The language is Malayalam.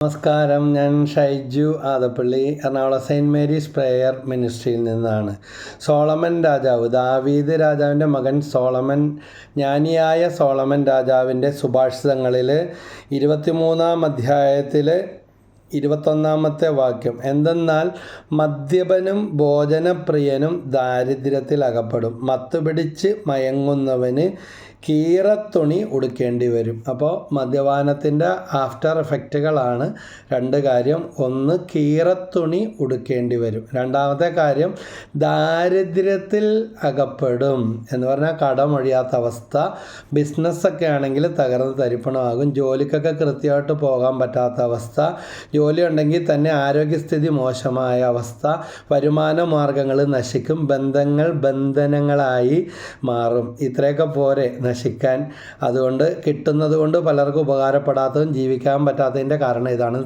നമസ്കാരം, ഞാൻ Shaiju Adappally, Ernakulam Saint Mary's prayer മിനിസ്ട്രിയിൽ നിന്നാണ്. സോളമൻ രാജാവ്, ദാവീദ് രാജാവിൻ്റെ മകൻ സോളമൻ, ജ്ഞാനിയായ സോളമൻ രാജാവിൻ്റെ സുഭാഷിതങ്ങളിൽ 23-ാം അധ്യായത്തിൽ 21-ാമത്തെ വാക്യം, എന്തെന്നാൽ മദ്യപനും ഭോജനപ്രിയനും ദാരിദ്ര്യത്തിൽ അകപ്പെടും, മത്തുപിടിച്ച് മയങ്ങുന്നവന് കീറത്തുണി ഉടുക്കേണ്ടി വരും. അപ്പോൾ മദ്യപാനത്തിൻ്റെ ആഫ്റ്റർ എഫക്റ്റുകളാണ് രണ്ട് കാര്യം. ഒന്ന്, കീറത്തുണി ഉടുക്കേണ്ടി വരും. രണ്ടാമത്തെ കാര്യം, ദാരിദ്ര്യത്തിൽ അകപ്പെടും എന്ന് പറഞ്ഞാൽ കടമൊഴിയാത്ത അവസ്ഥ. ബിസിനസ്സൊക്കെ ആണെങ്കിൽ തകർന്ന് തരിപ്പണമാകും. ജോലിക്കൊക്കെ കൃത്യമായിട്ട് പോകാൻ പറ്റാത്ത അവസ്ഥ. ജോലി ഉണ്ടെങ്കിൽ തന്നെ ആരോഗ്യസ്ഥിതി മോശമായ അവസ്ഥ. വരുമാന മാർഗങ്ങൾ നശിക്കും. ബന്ധങ്ങൾ ബന്ധനങ്ങളായി മാറും. ഇത്രയൊക്കെ പോരെ നശിക്കാൻ. അതുകൊണ്ട് കിട്ടുന്നത് കൊണ്ട് പലർക്കും ഉപകാരപ്പെടാത്തതും ജീവിക്കാൻ പറ്റാത്തതിൻ്റെ കാരണം ഇതാണ്.